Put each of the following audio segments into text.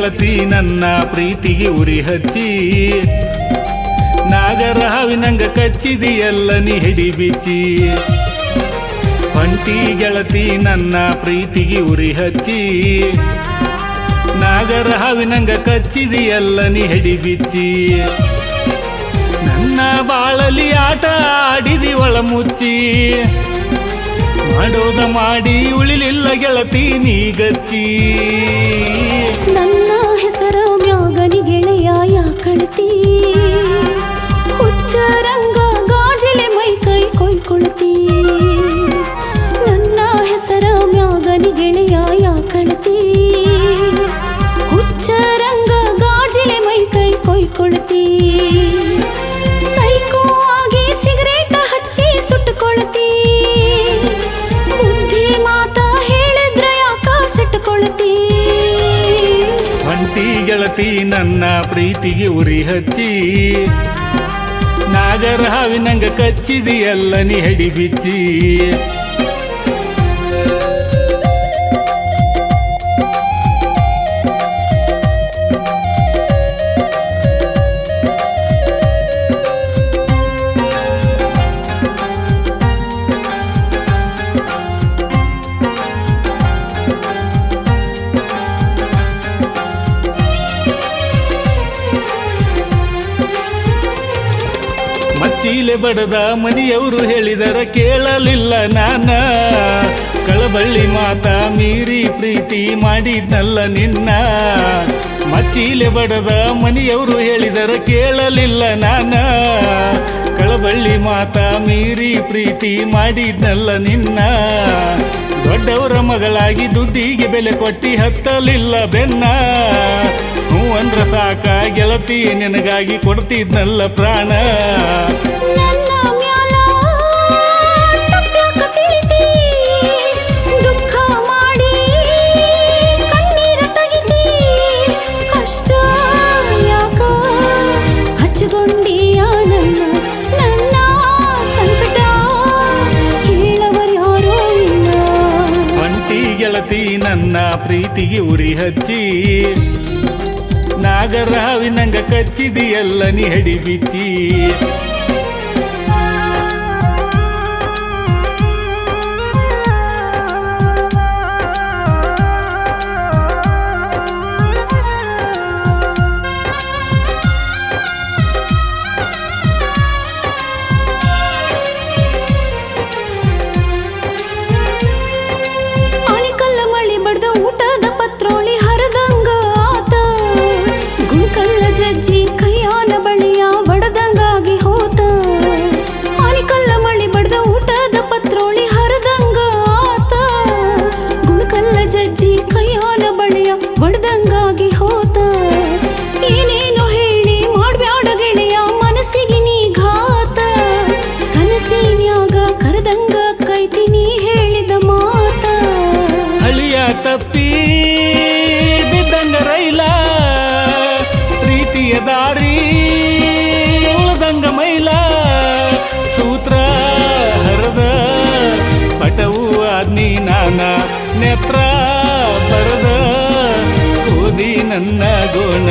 ಗೆಳತಿ ನನ್ನ ಪ್ರೀತಿಗೆ ಉರಿ ಹಚ್ಚಿ ನಾಗರ ಹಾವಿನಂಗ ಕಚ್ಚಿದಿಯಲ್ಲ ನೀ ಹಿಡಿ ಬಿಚ್ಚಿ ಹೊಂಟಿ ಗೆಳತಿ ನನ್ನ ಪ್ರೀತಿಗೆ ಉರಿ ಹಚ್ಚಿ ನಾಗರ ಹಾವಿನಂಗ ಕಚ್ಚಿದಿಯಲ್ಲ ನೀ ಹಿಡಿ ಬಿಚ್ಚಿ ನನ್ನ ಬಾಳಲಿ ಆಟ ಆಡಿದಿ ಒಳ ಮುಚ್ಚಿ ಮಾಡೋದ ಮಾಡಿ ಉಳಿಲಿಲ್ಲ ಗೆಳತಿ ನೀ ಗಚ್ಚಿ ನನ್ನ ಹೆಸರ ಮ್ಯಾಗನಿ ಗೆಳೆಯ ಯಾಕಳತಿ ಹುಚ್ಚ ರಂಗ ಗಾಜಲೆ ಮೈ ಕೈ ಕೊಯ್ಕೊಳ್ತಿ ನನ್ನ ಹೆಸರ ಮ್ಯಾಗನಿ ಗೆಳೆಯ ಯಾಕಳತಿ ಹುಚ್ಚ ರಂಗ ಗಾಜಲೆ ಮೈ ಕೈ ಕೊಯ್ಕೊಳ್ತಿ ಸೈಕೋ ಆಗಿ ಸಿಗರೇಟ ಹಚ್ಚಿ ಸುಟ್ಟುಕೊಳ್ತಿ ಬುದ್ಧಿ ಮಾತ ಹೇಳಿದ್ರ ಯಾಕ ಸಿಟ್ಟುಕೊಳ್ತಿ ಹೊಂಟಿ ಗೆಳತಿ ನನ್ನ ಪ್ರೀತಿಗೆ ಉರಿ ಹಚ್ಚಿ ನಾಗರ ಹಾವಿನಂಗ ಕಚ್ಚಿದಿಯಲ್ಲ ನೀ ಹಿಡಿ ಬಿಚ್ಚಿ ಮಚ್ಚೀಲೆ ಬಡದ ಮನೆಯವರು ಹೇಳಿದರ ಕೇಳಲಿಲ್ಲ ನಾನ ಕಳಬಳ್ಳಿ ಮಾತ ಮೀರಿ ಪ್ರೀತಿ ಮಾಡಿದ್ನಲ್ಲ ನಿನ್ನ ಮಚ್ಚೀಲೆ ಬಡದ ಮನೆಯವರು ಹೇಳಿದರ ಕೇಳಲಿಲ್ಲ ನಾನ ಕಳಬಳ್ಳಿ ಮಾತ ಮೀರಿ ಪ್ರೀತಿ ಮಾಡಿದ್ನಲ್ಲ ನಿನ್ನ ದೊಡ್ಡವರ ಮಗಳಾಗಿ ದುಡ್ಡಿಗೆ ಬೆಲೆ ಕೊಟ್ಟಿ ಹತ್ತಲಿಲ್ಲ ಬೆನ್ನ ಹೂ ಅಂದ್ರ ಸಾಕ ಗೆಳತಿ ನಿನಗಾಗಿ ಕೊಡ್ತಿದ್ನಲ್ಲ ಪ್ರಾಣ ನನ್ನ ಮ್ಯಾಲ ತಪ್ಪ್ಯಾಕ ತಿಳಿತಿ ದುಃಖ ಮಾಡಿ ಕಣ್ಣೀರ ತೆಗಿತಿ ಅಷ್ಟ ಯಾಕ ಹಚ್ಚಿಕೊಂಡಿಯ ನನ್ನ ಸಂಕಟ ಕೇಳವರ್ಯಾರೋ ಇಲ್ಲ ಹೊಂಟಿ ಗೆಳತಿ ನನ್ನ ಪ್ರೀತಿಗೆ ಉರಿ ಹಚ್ಚಿ ನಾಗರ ಹಾವಿನಂಗ ಕಚ್ಚಿದಿಯಲ್ಲ ನೀ ಹಿಡಿ ಬಿಚ್ಚಿ ಆನಿಕಲ್ಲ ಮಳಿ ಬಡ್ದ ಊಟದ ಪತ್ರೋಳಿ ಹರದಂಗ ಆತ ಗುಂಕಲ್ಲ ಜಜ್ಜಿ ಕೈಯಾನ ಬಳಿಯ ಬಡದಂಗಾಗಿ ಹೋತ ಆನಿಕಲ್ಲ ಮಳಿ ಬಡ್ದ ಊಟದ ಪತ್ರೋಳಿ ಹರದಂಗ ಆತ ಗುಣಕಲ್ಲ ಜಜ್ಜಿ ಕೈಯಾನ ಬಳಿಯ ಬಡದಂಗಾಗಿ ಹೋತ ಏನೇನೋ ಹೇಳಿ ಮಾಡ್ಬ್ಯಾಡ ಗೆಳೆಯ ಮನಸ್ಸಿಗೆ ನೀ ಘಾತ ಕನಸಿನ್ಯಾಗ ಕರೆದಂಗ ಕೈತಿ ನೀ ಹೇಳಿದ ಮಾತ ಹಳಿಯ ತಪ್ಪಿ ಬಿದ್ದಂಗ ರೈಲ ಪ್ರೀತಿಯ ದಾರಿ ಉಳದಂಗ ಮೈಲ ಸೂತ್ರ ಹರದ ಪಟವು ಆದ್ನಿ ನಾನ ನೆತ್ರ ಬರದ ಓದಿ ನನ್ನ ಗೋಣ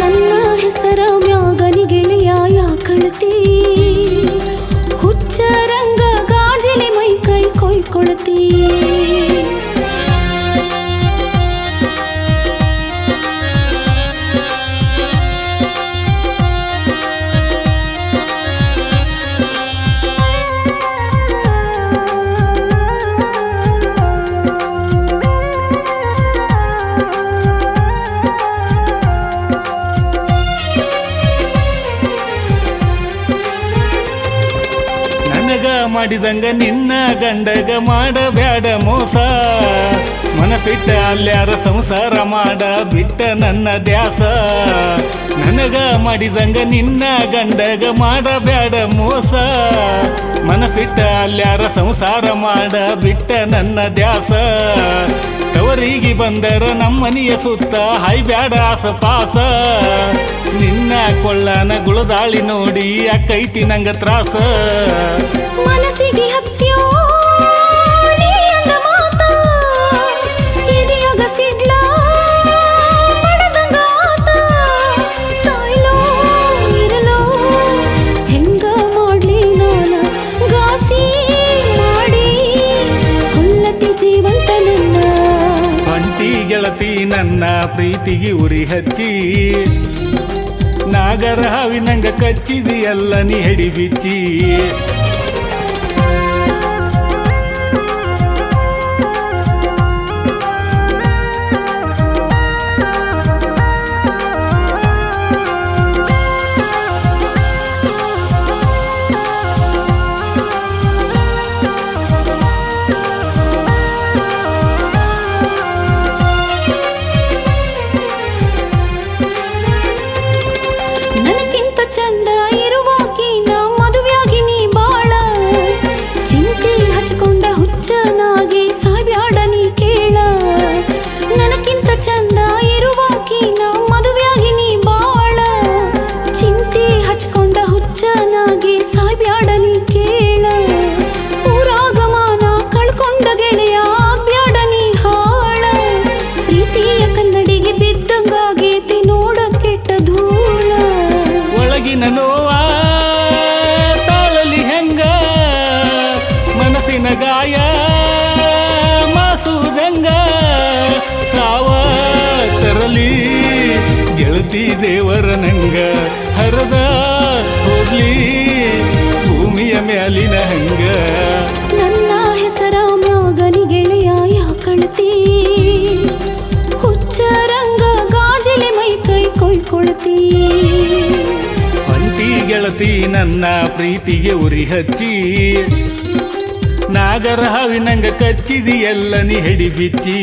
ನನ್ನ ಹೆಸರ ಮ್ಯಾಗನಿ ಗೆಳೆಯ ಯಾಕಳತಿ ಹುಚ್ಚ ರಂಗ ಗಾಜಲೆ ಮೈ ಕೈ ಕೊಯ್ಕೊಳ್ತಿ ನನಗ ಮಾಡಿದಂಗ ನಿನ್ನ ಗಂಡಗ ಮಾಡಬ್ಯಾಡ ಮೋಸ ಮನಪಿಟ್ಟ ಅಲ್ಯಾರ ಸಂಸಾರ ಮಾಡ ಬಿಟ್ಟ ನನ್ನ ದ್ಯಾಸ ನನಗ ಮಾಡಿದಂಗ ನಿನ್ನ ಗಂಡಗ ಮಾಡಬ್ಯಾಡ ಮೋಸ ಮನಪಿಟ್ಟ ಅಲ್ಯಾರ ಸಂಸಾರ ಮಾಡ ಬಿಟ್ಟ ನನ್ನ ದ್ಯಾಸ ತವರಿಗೆ ಬಂದರ ನಮ್ಮನಿಯ ಸುತ್ತ ಹಾಯ್ಬ್ಯಾಡ ಆಸಪಾಸ ನಿನ್ನ ಕೊಳ್ಳನ ಗುಳದಾಳಿ ನೋಡಿ ಅಕ್ಕೈತಿ ನಂಗ ತ್ರಾಸ ಮನಸ್ಸಿಗೆ ಹತ್ಯೋ ನೀ ಅಂದ ಮಾತ ಇದೆಯಾಗ ಸಿಡ್ಲ ಪ್ರೀತಿಗೆ ಉರಿ ಹಚ್ಚಿ ನಾಗರ ಹಾವಿನಂಗ ಕಚ್ಚಿದಿಯಲ್ಲ ನೀ ಹೆಡಿ ಬಿಚ್ಚಿ ನನಗಿಂತ ಚಂದ ಇರುವಾಕಿ ನಾ ಮದುವೆಯಾಗಿ ನೀ ಬಾಳ ಚಿಂತೆ ಹಚ್ಕೊಂಡ ಹುಚ್ಚನಾಗಿ ಸಾಯ್ಬ್ಯಾಡ ನೀ ಕೇಳ ನನಗಿಂತ ಚಂದ ಇರುವಾಕಿ ನಾ ಮದುವೆಯಾಗಿ ನೀ ಬಾಳ ಚಿಂತೆ ಹಚ್ಕೊಂಡ ಹುಚ್ಚನಾಗಿ ಸಾಯ್ಬ್ಯಾಡ ನೀ ಕೇಳ ಊರಾಗಮಾನ ಕಳ್ಕೊಂಡ ಗೆಳೆಯ ಬ್ಯಾಡ ನೀ ಹಾಳ ಪ್ರೀತಿಯ ಕನ್ನಡಿಗೆ ಬಿದ್ದಂಗಾಗೇತಿ ನೋಡ ಕೆಟ್ಟ ಧೂಳ ಒಳಗಿನ ನೋವ ತಾಳಲಿ ಹೆಂಗ ಮನಸ್ಸಿನ ಗಾಯ ಮಾಸುದಂಗ ಸಾವ ತರಲಿ ಗೆಳತಿ ದೇವರ ನಂಗ ಹರದ ಹೋಗ್ಲಿ ಭೂಮಿಯ ಮ್ಯಾಲಿನ ಹಂಗ ನನ್ನ ಹೆಸರ ಮ್ಯಾಗನಿ ಗೆಳೆಯ ಯಾಕಳ್ತಿ ಹುಚ್ಚರಂಗ ಗಾಜಿಲೆ ಮೈ ಕೈ ಕೊಯ್ಕೊಳ್ತಿ ಅಂಟಿ ಗೆಳತಿ ನನ್ನ ಪ್ರೀತಿಗೆ ಉರಿ ಹಚ್ಚಿ ನಾಗರ ಹಾವಿನಂಗ ಕಚ್ಚಿದಿಯಲ್ಲ ನೀ ಹೆಡಿ ಬಿಚ್ಚಿ